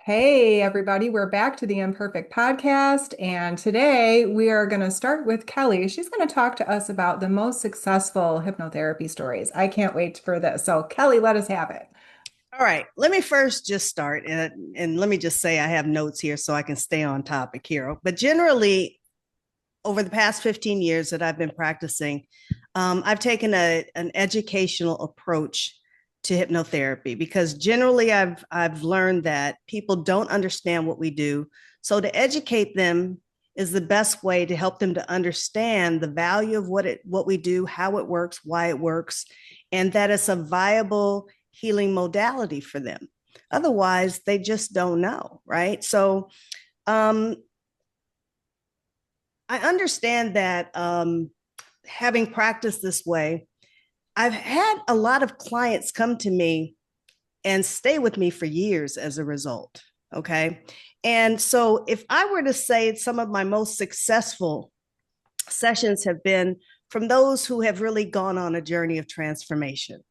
Hey, everybody, we're back to the Imperfect podcast. And today we are going to start with Keli. She's going to talk to us about the most successful hypnotherapy stories. I can't wait for this. So, Keli, let us have it. All right, let me first just start and let me just say I have notes here so I can stay on topic here. But generally, over the past 15 years that I've been practicing, I've taken an educational approach to hypnotherapy because generally I've learned that people don't understand what we do. So to educate them is the best way to help them to understand the value of what we do, how it works, why it works, and that it's a viable healing modality for them. Otherwise, they just don't know, right? So um, I understand that having practiced this way, I've had a lot of clients come to me and stay with me for years as a result. Okay. And so if I were to say some of my most successful sessions have been from those who have really gone on a journey of transformation,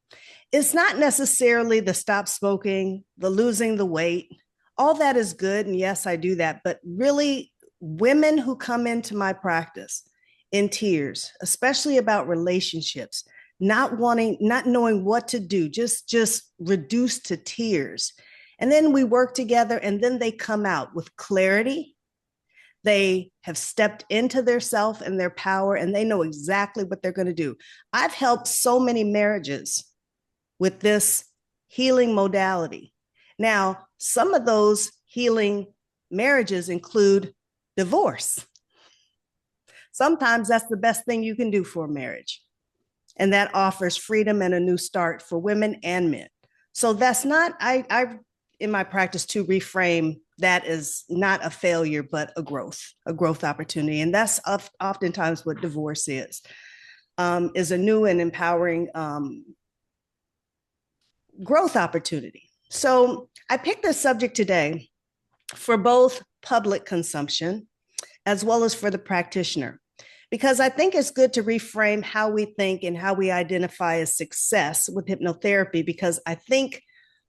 it's not necessarily the stop smoking, the losing the weight. All that is good. And yes, I do that. But really, women who come into my practice in tears, especially about relationships, not knowing what to do, just reduced to tears. And then we work together and then they come out with clarity. They have stepped into their self and their power and they know exactly what they're going to do. I've helped so many marriages with this healing modality. Now, some of those healing marriages include divorce. Sometimes that's the best thing you can do for a marriage. And that offers freedom and a new start for women and men. So that's not, I in my practice to reframe that is not a failure, but a growth opportunity. And that's oftentimes what divorce is a new and empowering growth opportunity. So I picked this subject today for both public consumption as well as for the practitioner, because I think it's good to reframe how we think and how we identify as success with hypnotherapy, because I think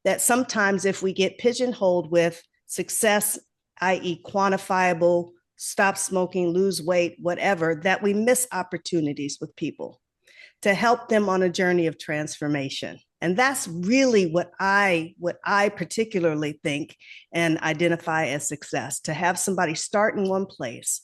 that sometimes if we get pigeonholed with success, i.e. quantifiable, stop smoking, lose weight, whatever, that we miss opportunities with people to help them on a journey of transformation. And that's really what I particularly think and identify as success, to have somebody start in one place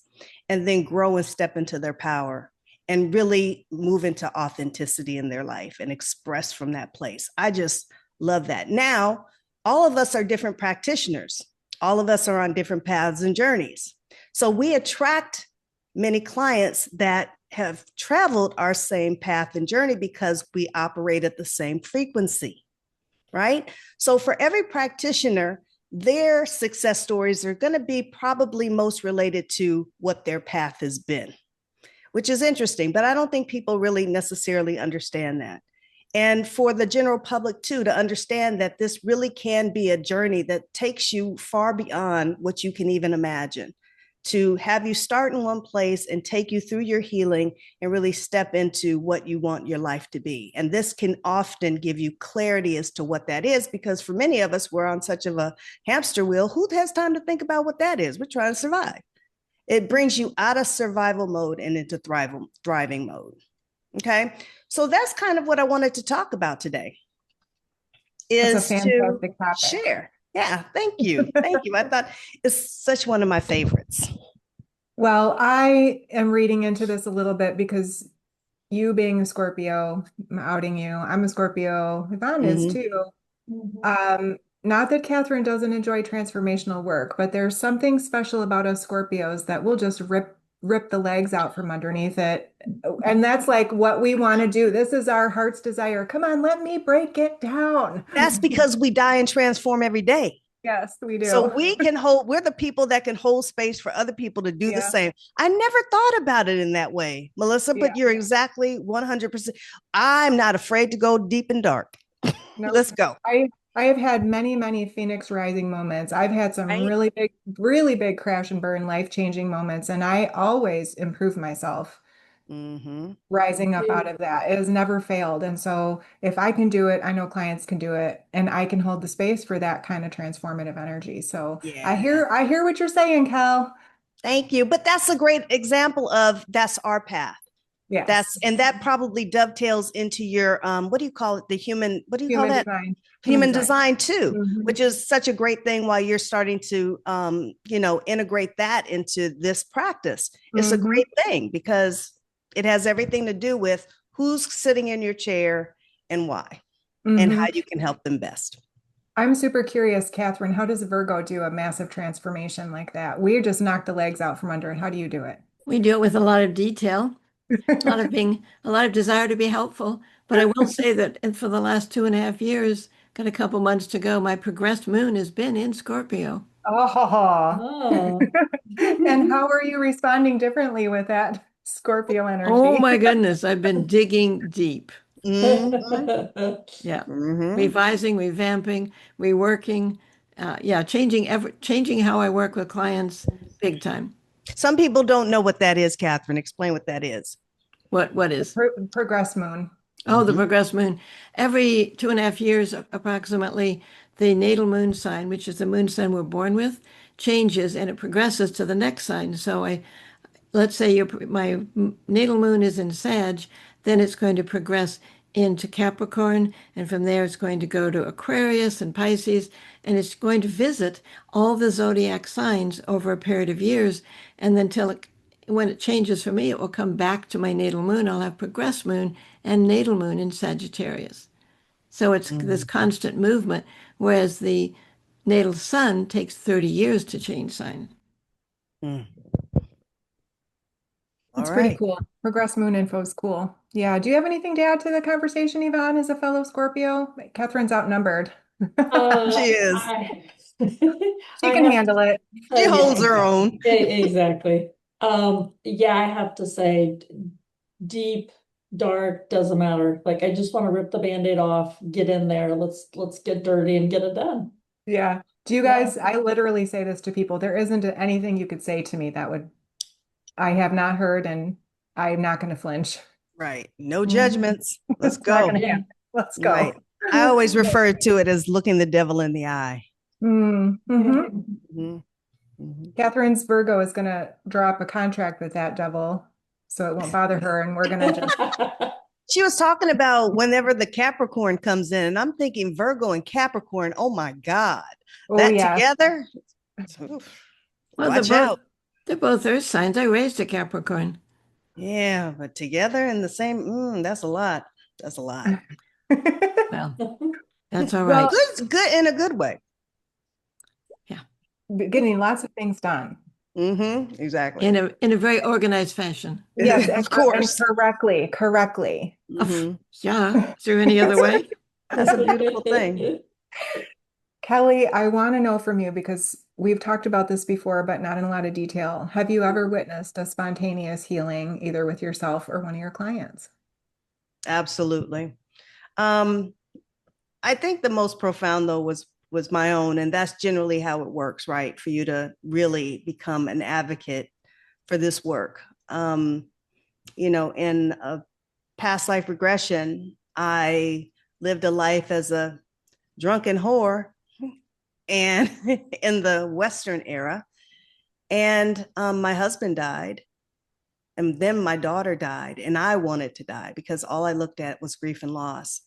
and then grow and step into their power and really move into authenticity in their life and express from that place. I just love that. Now, all of us are different practitioners. All of us are on different paths and journeys. So we attract many clients that have traveled our same path and journey because we operate at the same frequency, right? So for every practitioner, their success stories are going to be probably most related to what their path has been, which is interesting, but I don't think people really necessarily understand that. And for the general public too, to understand that this really can be a journey that takes you far beyond what you can even imagine, to have you start in one place and take you through your healing and really step into what you want your life to be. And this can often give you clarity as to what that is, because for many of us, we're on such of a hamster wheel. Who has time to think about what that is? We're trying to survive. It brings you out of survival mode and into thriving mode. Okay. So that's kind of what I wanted to talk about today, That's a is to fantastic topic. share. Yeah, thank you. Thank you. I thought it's such one of my favorites. Well, I am reading into this a little bit because you being a Scorpio, I'm outing you. I'm a Scorpio. Yvonne is Mm-hmm. too. Not that Catherine doesn't enjoy transformational work, but there's something special about us Scorpios that will just rip the legs out from underneath it. And that's like what we want to do. This is our heart's desire. Come on, let me break it down. That's because we die and transform every day. Yes, we So do. we're the people that can hold space for other people to do the Yeah. same. I never thought about it in that way, Melissa, Yeah. but you're exactly 100%. I'm not afraid to go deep and dark. No, Let's go. I have had many, many Phoenix Rising moments. I've had some Right? really big crash and burn, life-changing moments, and I always improve myself Mm-hmm. rising up out of that. It has never failed. And so if I can do it, I know clients can do it, and I can hold the space for that kind of transformative energy. So Yeah. I hear what you're saying, Kel. Thank you. But that's a great example of that's our path. Yes. And that probably dovetails into your what do you call it? The human, what do you call Human that? design. Human Human design. design too, Mhm. which is such a great thing while you're starting to integrate that into this practice. It's a Mhm. great thing because it has everything to do with who's sitting in your chair and why and how Mhm. you can help them best. I'm super curious, Catherine, how does Virgo do a massive transformation like that? We just knock the legs out from under it. How do you do it? We do it with a lot of detail, a lot of desire to be helpful. But I will say that for the last 2.5 years, got a couple months to go, my progressed moon has been in Scorpio. Oh. Oh. And how are you responding differently with that Scorpio Oh energy? my goodness, I've been digging deep. Mm-hmm. Yeah. Mm-hmm. Revising, revamping, reworking, yeah, changing how I work with clients big time. Some people don't know what that is, Catherine. Explain what that is. What is? Progress moon. Oh, the Mm-hmm. progressed moon. Every 2.5 years, approximately, the natal moon sign, which is the moon sign we're born with, changes and it progresses to the next sign. So let's say my natal moon is in Sag, then it's going to progress into Capricorn, and from there it's going to go to Aquarius and Pisces, and it's going to visit all the zodiac signs over a period of years, and then when it changes for me, it will come back to my natal moon. I'll have progressed moon and natal moon in Sagittarius. So it's this Mm-hmm. constant movement, whereas the natal sun takes 30 years to change sign. All That's pretty right. cool. Progress moon info is cool. Yeah. Do you have anything to add to the conversation, Yvonne, as a fellow Scorpio? Catherine's outnumbered. She is. I She I can have handle it. She yeah, holds her own. exactly. Yeah, I have to say deep, dark, doesn't matter. Like I just want to rip the Band-Aid off, get in there. Let's get dirty and get it done. Yeah. Do you Yeah. guys, I literally say this to people. There isn't anything you could say to me that would, I have not heard, and I'm not going to flinch. Right. No Mhm. judgments. Let's It's not go. going to Yeah. happen. Let's Right. go. I always refer to it as looking the devil in the eye. Mm-hmm. Mhm. Mhm. Catherine's Virgo is going to draw up a contract with that devil so it won't bother her. And we're going to just, She was talking about whenever the Capricorn comes in, and I'm thinking Virgo and Capricorn, oh my God, oh, that yeah. together, oof, Well, watch out. they're both earth signs. I raised a Capricorn. Yeah, but together in the same, that's a lot. That's a lot. Well, that's all Well, right. Good in a good way. Yeah. getting lots of things done. Exactly. In a very organized fashion. Yes, Of and course. correctly. Yeah. Is there any other way? That's a beautiful thing. Kelly, I want to know from you because we've talked about this before, but not in a lot of detail. Have you ever witnessed a spontaneous healing either with yourself or one of your clients? Absolutely. Um, I think the most profound though was my own, and that's generally how it works, right? For you to really become an advocate for this work. In a past life regression, I lived a life as a drunken whore and in the Western era. And my husband died. And then my daughter died, and I wanted to die because all I looked at was grief and loss.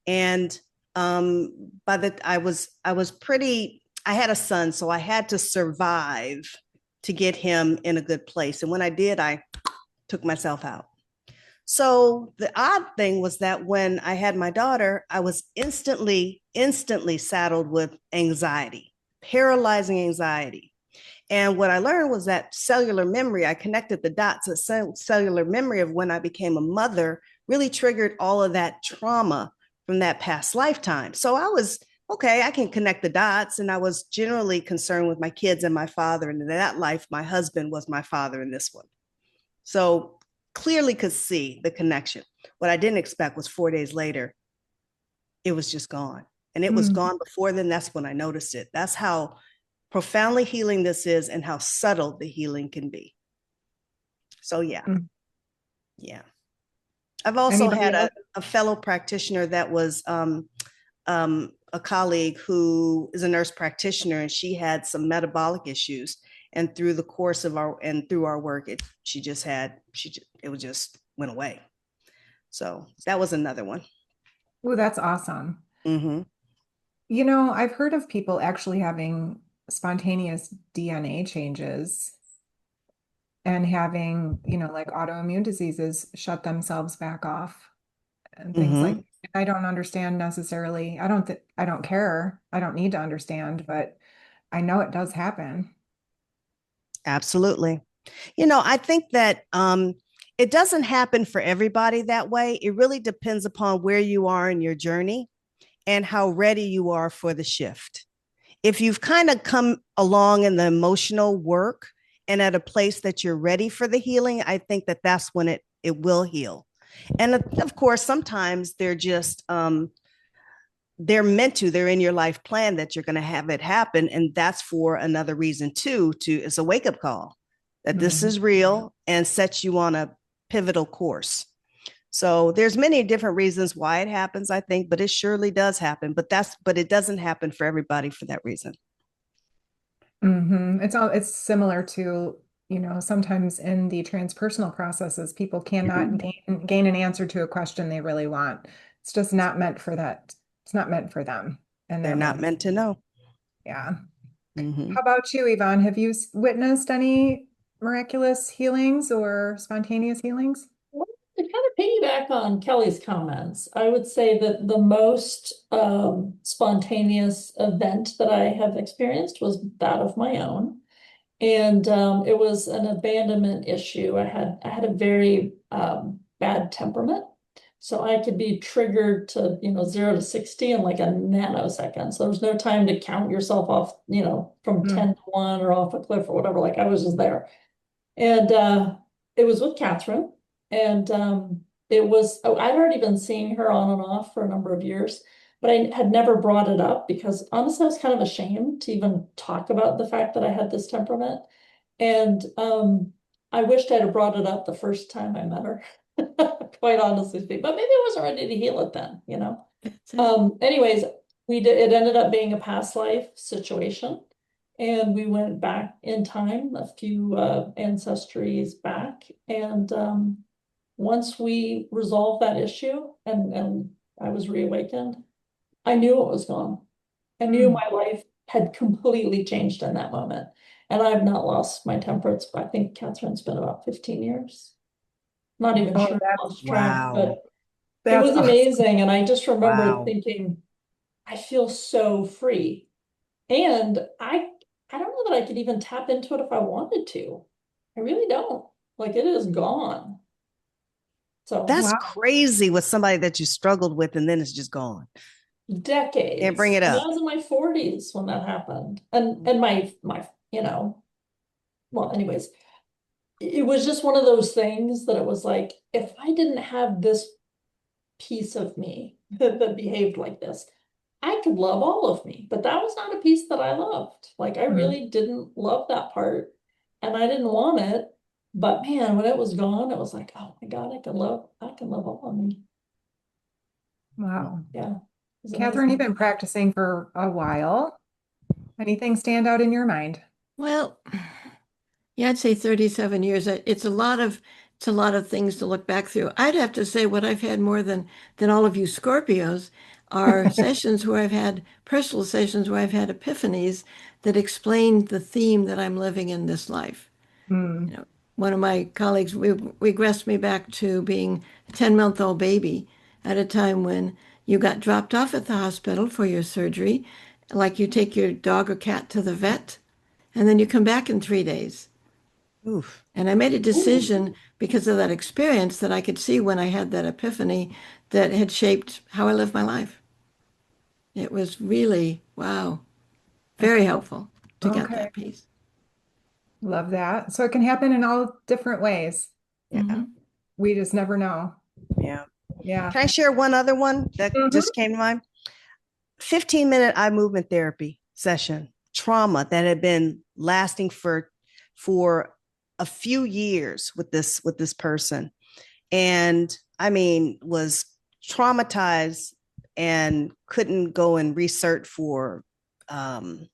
And by the I was pretty. I had a son, so I had to survive to get him in a good place. And when I did, I took myself out. So the odd thing was that when I had my daughter, I was instantly saddled with anxiety, paralyzing anxiety. And what I learned was that cellular memory, I connected the dots, a cellular memory of when I became a mother really triggered all of that trauma from that past lifetime. So I was, okay, I can connect the dots. And I was generally concerned with my kids and my father. And in that life, my husband was my father in this one. So clearly could see the connection. What I didn't expect was 4 days later, it was just gone. And it was Mm. gone before then. That's when I noticed it. That's how profoundly healing this is and how subtle the healing can be. So yeah. Mm. Yeah. I've also Anybody had else? a fellow practitioner that was a colleague who is a nurse practitioner, and she had some metabolic issues. And through the course of through our work, it was just went away. So that was another one. Oh, that's awesome. Mm-hmm. You know, I've heard of people actually having spontaneous DNA changes and having, like autoimmune diseases shut themselves back off and things like Mm-hmm. I don't understand necessarily. I don't care. I don't need to understand, but I know it does happen. Absolutely. I think that it doesn't happen for everybody that way. It really depends upon where you are in your journey and how ready you are for the shift. If you've kind of come along in the emotional work and at a place that you're ready for the healing, I think that that's when it will heal. And of course, sometimes they're in your life plan that you're going to have it happen. And that's for another reason too, it's a wake up call that this Mhm. is real and sets you on a pivotal course. So there's many different reasons why it happens, I think, but it surely does happen. But it doesn't happen for everybody for that reason. It's similar to, sometimes in the transpersonal processes, people cannot gain an answer to a question they really want. It's just not meant for that. It's not meant for them in They're that not moment. meant to know. Yeah. Mm-hmm. How about you, Yvonne? Have you witnessed any miraculous healings or spontaneous healings? Well, to kind of piggyback on Kelly's comments, I would say that the most spontaneous event that I have experienced was that of my own. And it was an abandonment issue. I had a very bad temperament. So I could be triggered to, 0 to 60 in like a nanosecond. So there was no time to count yourself off, from Mm. 10 to 1 or off a cliff or whatever. Like I was just there. And it was with Catherine. And I'd already been seeing her on and off for a number of years, but I had never brought it up because honestly, I was kind of ashamed to even talk about the fact that I had this temperament. And I wished I'd have brought it up the first time I met her, quite honestly speaking. But maybe I wasn't ready to heal it then. That's it. Anyways, it ended up being a past life situation. And we went back in time, a few ancestries back. And once we resolved that issue and I was reawakened, I knew it was gone. I knew Mm. my life had completely changed in that moment. And I've not lost my temperance, but I think Catherine's been about 15 years. Not even Oh, sure, I lost track, Wow. but it that's was awesome. amazing. And I just remember Wow. thinking, I feel so free. And I don't know that I could even tap into it if I wanted to. I really don't. Like it is gone. So That's Wow. crazy with somebody that you struggled with and then it's just gone. Can't bring decades. it I mean, up. I was in my 40s when that happened. And my, well, anyways, it was just one of those things that it was like, if I didn't have this piece of me that behaved like this, I could love all of me, but that was not a piece that I loved. Like I Mm. really didn't love that part and I didn't want it. But man, when it was gone, it was like, oh my God, I can love all of me. Wow. Yeah, it was Catherine, you've amazing. been practicing for a while. Anything stand out in your mind? Well, yeah, I'd say 37 years. It's a lot of things to look back through. I'd have to say what I've had more than all of you Scorpios are sessions where I've had personal sessions where I've had epiphanies that explain the theme that I'm living in this life. Mm. You know, one of my colleagues regressed me back to being a 10-month-old baby at a time when you got dropped off at the hospital for your surgery, like you take your dog or cat to the vet, and then you come back in 3 days. Oof. And I made a Ooh, decision because of that experience that I could see when I had that epiphany that had shaped how I live my life. It was really, wow, very Okay. helpful to get Okay. that piece. Love that. So it can happen in all different ways. Yeah. Hmm. We just never know. Yeah. Yeah. Can I share one other one that Hmm. just came to mind? 15-minute eye movement therapy session, trauma that had been lasting for a few years with this person. and I mean, was traumatized and couldn't go and research for um,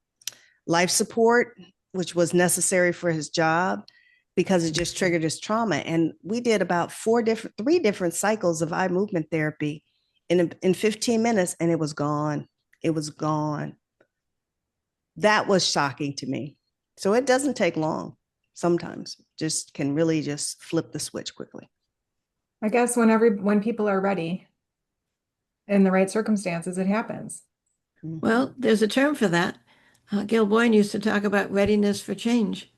life support, which was necessary for his job because it just triggered his trauma. And we did about three different cycles of eye movement therapy in 15 minutes, and it was gone. It was gone. That was shocking to me. So it doesn't take long. Sometimes just can really just flip the switch quickly. I guess when people are ready in the right circumstances, it happens. Well, there's a term for that. Gil Boyne used to talk about readiness for change.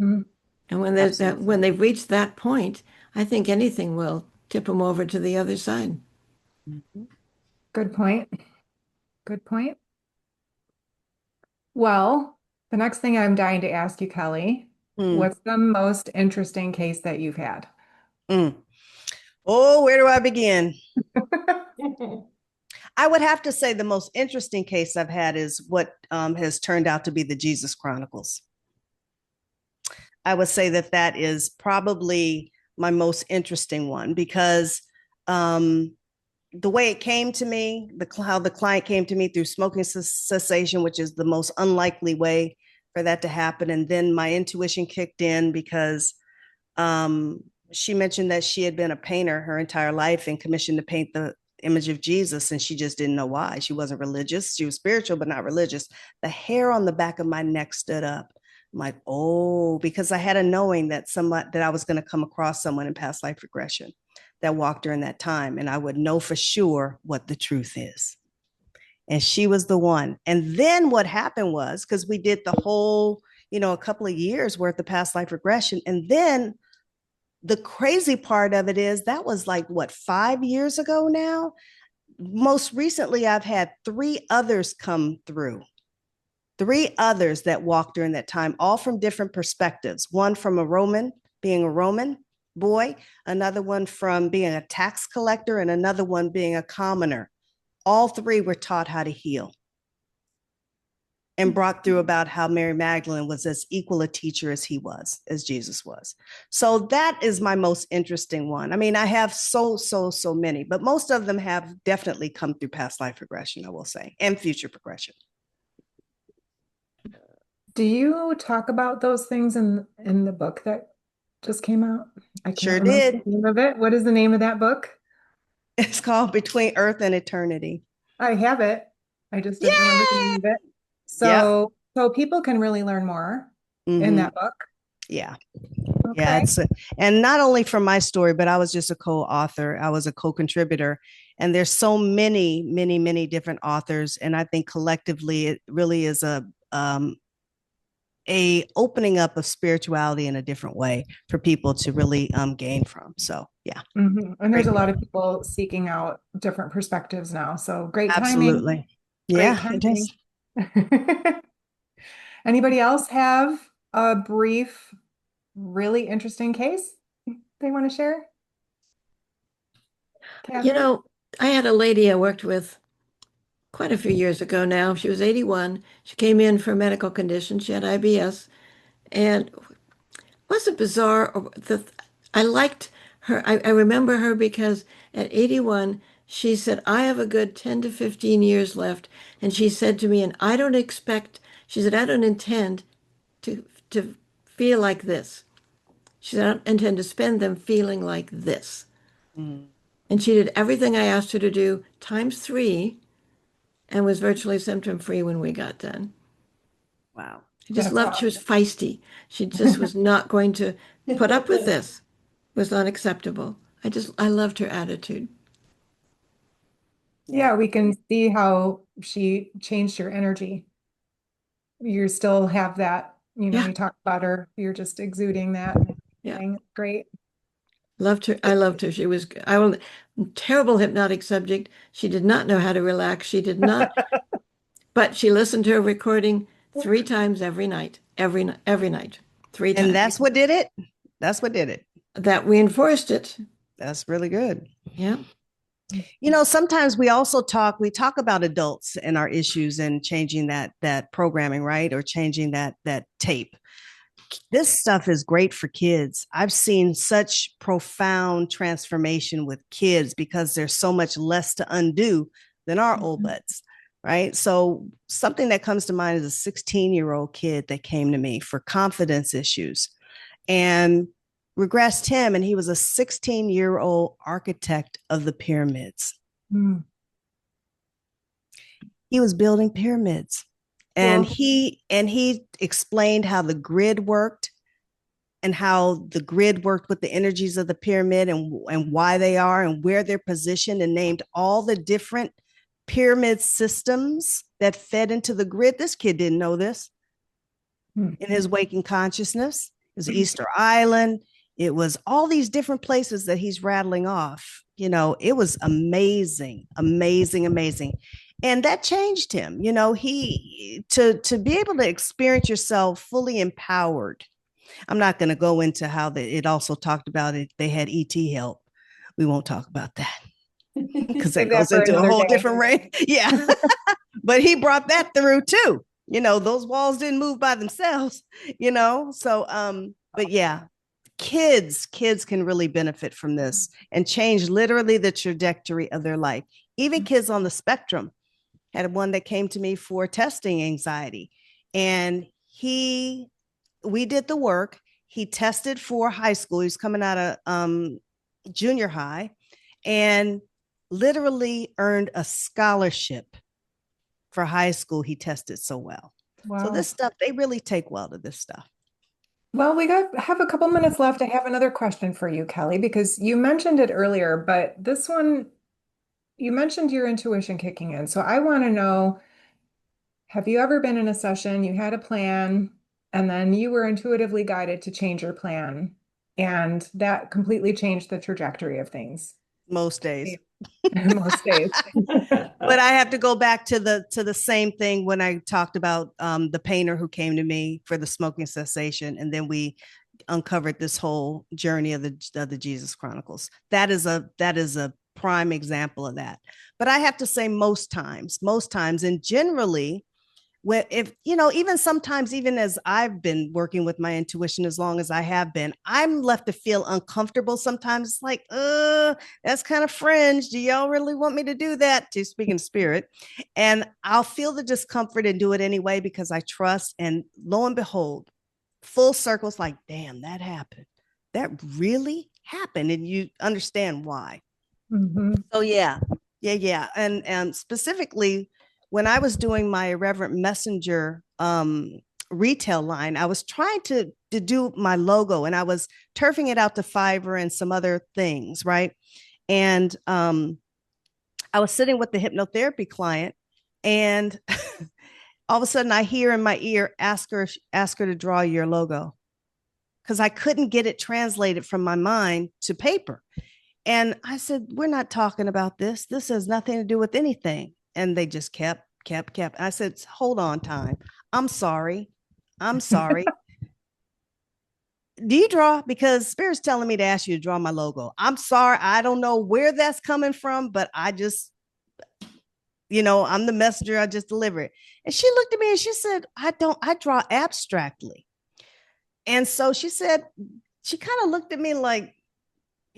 Mhm. And when they've reached that point, I think anything will tip them over to the other side. Mm-hmm. Good point. Good point. Well, the next thing I'm dying to ask you, Kelly, Mm. what's the most interesting case that you've had? Mm. Oh, where do I begin? I would have to say the most interesting case I've had is what has turned out to be the Jesus Chronicles. I would say that that is probably my most interesting one because the way it came to me, how the client came to me through smoking cessation, which is the most unlikely way for that to happen. And then my intuition kicked in because she mentioned that she had been a painter her entire life and commissioned to paint the image of Jesus. And she just didn't know why. She wasn't religious. She was spiritual, but not religious. The hair on the back of my neck stood up. I'm like, oh, because I had a knowing that I was going to come across someone in past life regression that walked during that time. And I would know for sure what the truth is. And she was the one. And then what happened was, because we did the whole, a couple of years worth of past life regression. And then the crazy part of it is that was like, what, 5 years ago now? Most recently, I've had three others come through. Three others that walked during that time, all from different perspectives. One from being a Roman boy, another one from being a tax collector, and another one being a commoner. All three were taught how to heal and brought through about how Mary Magdalene was as equal a teacher as as Jesus was. So that is my most interesting one. I mean, I have so many, but most of them have definitely come through past life regression, I will say, and future progression. Do you talk about those things in the book that just came out? I can't Sure remember did. the name of it. What is the name of that book? It's called Between Earth and Eternity. I have it. I just didn't remember the name Yay! of it. Yep. So people can really learn more in Mm-hmm. that book. Yeah. Yeah. Okay. And not only from my story, but I was just a co-author. I was a co-contributor. And there's so many different authors. And I think collectively it really is a opening up of spirituality in a different way for people to really gain from. So yeah. And there's Great a lot book. of people seeking out different perspectives now. So great timing. Absolutely. Great Yeah, it timing. is. Anybody else have a brief, really interesting case they want to share? You Catherine? know, I had a lady I worked with quite a few years ago now. She was 81. She came in for a medical condition. She had IBS. And was it bizarre? I liked her. I remember her because at 81, she said, I have a good 10 to 15 years left. And she said to me, and I don't expect, she said, I don't intend to feel like this. She said, I don't intend to spend them feeling like this. Mm, And she did everything I asked her to do times three and was virtually symptom free when we got done. wow. I just That's loved, she was awesome. feisty. She just was not going to put up with this. It was unacceptable. I loved her attitude. Yeah. Yeah, we can see how she changed your energy. You still have that, Yeah, you talk about her, you're just exuding that yeah. thing. Great. Loved her. I loved her. I will, terrible hypnotic subject. She did not know how to relax. She did not, but she listened to a recording three times every night, every night, three And times. that's what did it. That's what did it. That reinforced it. That's really good. Yeah. Sometimes we talk about adults and our issues and changing that programming, right? Or changing that tape. this stuff is great for kids. I've seen such profound transformation with kids because there's so much less to undo than our old butts, right? So something that comes to mind is a 16-year-old kid that came to me for confidence issues and regressed him, and he was a 16-year-old architect of the pyramids. Mm. He was building pyramids. And Well, he explained how the grid worked and how the grid worked with the energies of the pyramid and why they are and where they're positioned, and named all the different pyramid systems that fed into the grid. This kid didn't know this in his waking consciousness. It was Easter Island. It was all these different places that he's rattling off. You know, it was amazing, amazing, amazing. And that changed him. You know, he to be able to experience yourself fully empowered. I'm not going to go into how it also talked about it. They had ET help. We won't talk about that because that save that goes for into a another whole day. different range. Yeah. But he brought that through too. You know, those walls didn't move by themselves, you know? So, but yeah, kids can really benefit from this and change literally the trajectory of their life. Even kids on the spectrum. Had one that came to me for testing anxiety, and we did the work. He tested for high school. He was coming out of junior high, and literally earned a scholarship for high school. He tested so well. Wow. So this stuff, they really take well to this stuff. Well, have a couple minutes left. I have another question for you, Kelly, because you mentioned it earlier, but this one, you mentioned your intuition kicking in. So I want to know, have you ever been in a session, you had a plan, and then you were intuitively guided to change your plan, and that completely changed the trajectory of things? Most days. Most days. But I have to go back to the same thing when I talked about the painter who came to me for the smoking cessation, and then we uncovered this whole journey of the Jesus Chronicles. That is a prime example of that. But I have to say most times, and generally, when if you know, even sometimes, even as I've been working with my intuition as long as I have been, I'm left to feel uncomfortable sometimes. It's like, that's kind of fringe. Do y'all really want me to do that? To speak in spirit. And I'll feel the discomfort and do it anyway because I trust. And lo and behold, full circles, like, damn, that happened. That really happened. And you understand why. Mm-hmm. So yeah. And specifically, when I was doing my Irreverent Messenger retail line, I was trying to do my logo, and I was turfing it out to Fiverr and some other things, right? And I was sitting with the hypnotherapy client, and all of a sudden I hear in my ear, ask her to draw your logo, because I couldn't get it translated from my mind to paper. And I said, we're not talking about this. This has nothing to do with anything. And they just kept. I said, hold on, time. I'm sorry. Do you draw? Because Spirit's telling me to ask you to draw my logo. I'm sorry. I don't know where that's coming from, but I just, I'm the messenger. I just deliver it. And she looked at me and she said, I draw abstractly. And so she said, she kind of looked at me like,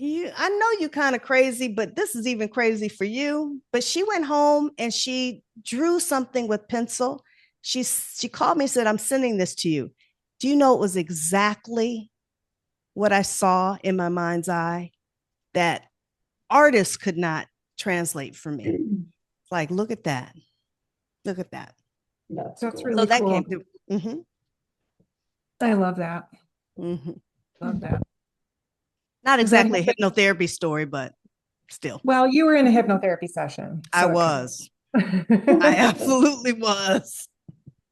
I know you kind of crazy, but this is even crazy for you. But she went home and she drew something with pencil. She called me and said, I'm sending this to you. Do you know it was exactly what I saw in my mind's eye that artists could not translate for me? Like, look at that. Look at that. That's cool. really So that cool. came through. Mm-hmm. I love that. Mm-hmm. Love that. Not Does that exactly a happen? hypnotherapy story, but still. Well, you were in a hypnotherapy session, I so it was. counts. I absolutely was.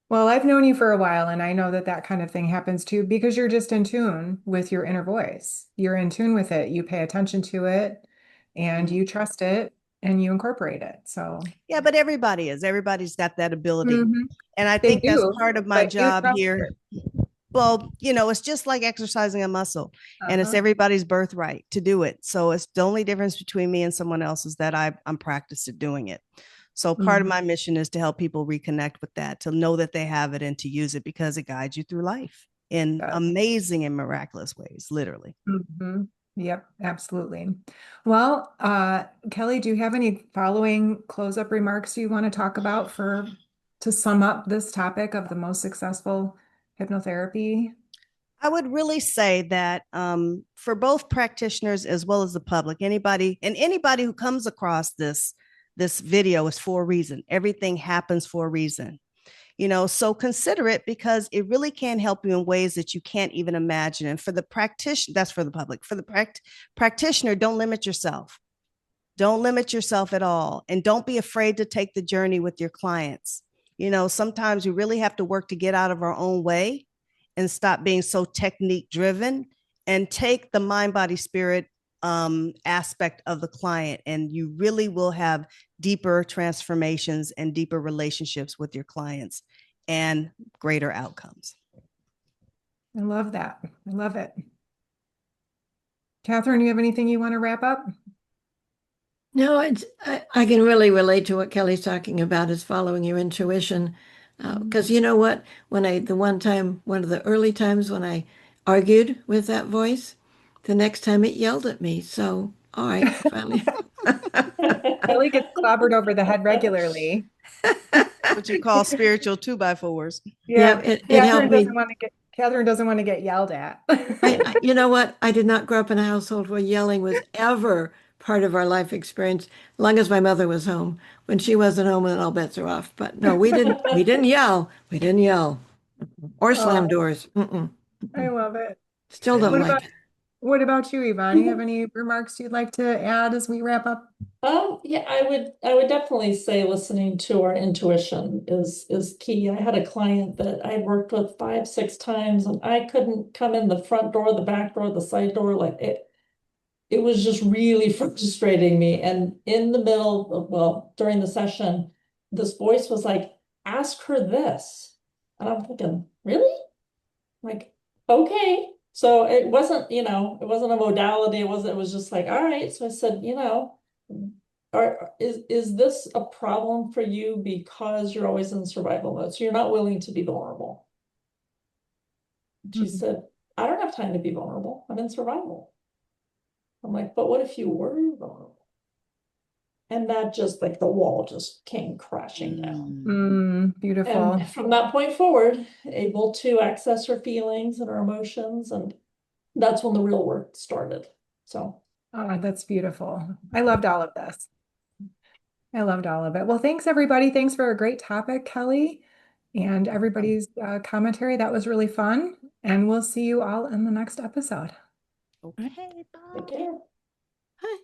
Well, I've known you for a while, and I know that that kind of thing happens too because you're just in tune with your inner voice. You're in tune with it. You pay attention to it, and you trust it, and you incorporate it. So, Yeah, but everybody's got that ability. Mhm. And I They think that's do, part of my but you job trust here. it. Well, it's just like exercising a muscle, and it's Uh-huh. everybody's birthright to do it. So it's the only difference between me and someone else is that I'm practiced at doing it. So part of Mhm. my mission is to help people reconnect with that, to know that they have it and to use it because it guides you through life. in Yes. amazing and miraculous ways, literally. Mhm. Yep, absolutely. Well, Keli, do you have any following close-up remarks you want to talk about to sum up this topic of the most successful hypnotherapy? I would really say that for both practitioners as well as the public, anybody who comes across this video is for a reason. Everything happens for a reason. So consider it, because it really can help you in ways that you can't even imagine. And for the practitioner, that's for the public. For the practitioner, don't limit yourself. Don't limit yourself at all. And don't be afraid to take the journey with your clients. Sometimes we really have to work to get out of our own way and stop being so technique driven and take the mind, body, spirit aspect of the client. And you really will have deeper transformations and deeper relationships with your clients and greater outcomes. I love that. I love it. Catherine, you have anything you want to wrap up? No, I can really relate to what Kelly's talking about, is following your intuition. Because you know what? One of the early times when I argued with that voice, the next time it yelled at me. So, all right, finally. Keli gets clobbered over the head regularly. What you call spiritual 2x4s. Yeah, Yeah, it helped me. Catherine doesn't want to get yelled at. You know what? I did not grow up in a household where yelling was ever part of our life experience, as long as my mother was home. When she wasn't home, then all bets are off. But no, we didn't. We didn't yell. We didn't yell or slam Oh, doors. I love it. Still don't What like about it. what about you, Yvonne? You have any remarks you'd like to add as we wrap up? Yeah, I would definitely say listening to our intuition is key. I had a client that I worked with 5, 6 times, and I couldn't come in the front door, the back door, the side door. Like it was just really frustrating me. And in the middle of, well, during the session, this voice was like, ask her this. And I'm thinking, really? Like, okay. So it wasn't a modality. It was just like, all right. So I said, is this a problem for you because you're always in survival mode? So you're not willing to be vulnerable. She Mhm. said, I don't have time to be vulnerable. I'm in survival. I'm like, but what if you were vulnerable? And that just like the wall just came crashing down. Beautiful. And from that point forward, able to access her feelings and her emotions. And that's when the real work started. So, Oh, that's beautiful. I loved all of this. I loved all of it. Well, thanks everybody. Thanks for a great topic, Keli, and everybody's commentary. That was really fun. And we'll see you all in the next episode. Okay, take bye. care. Hi.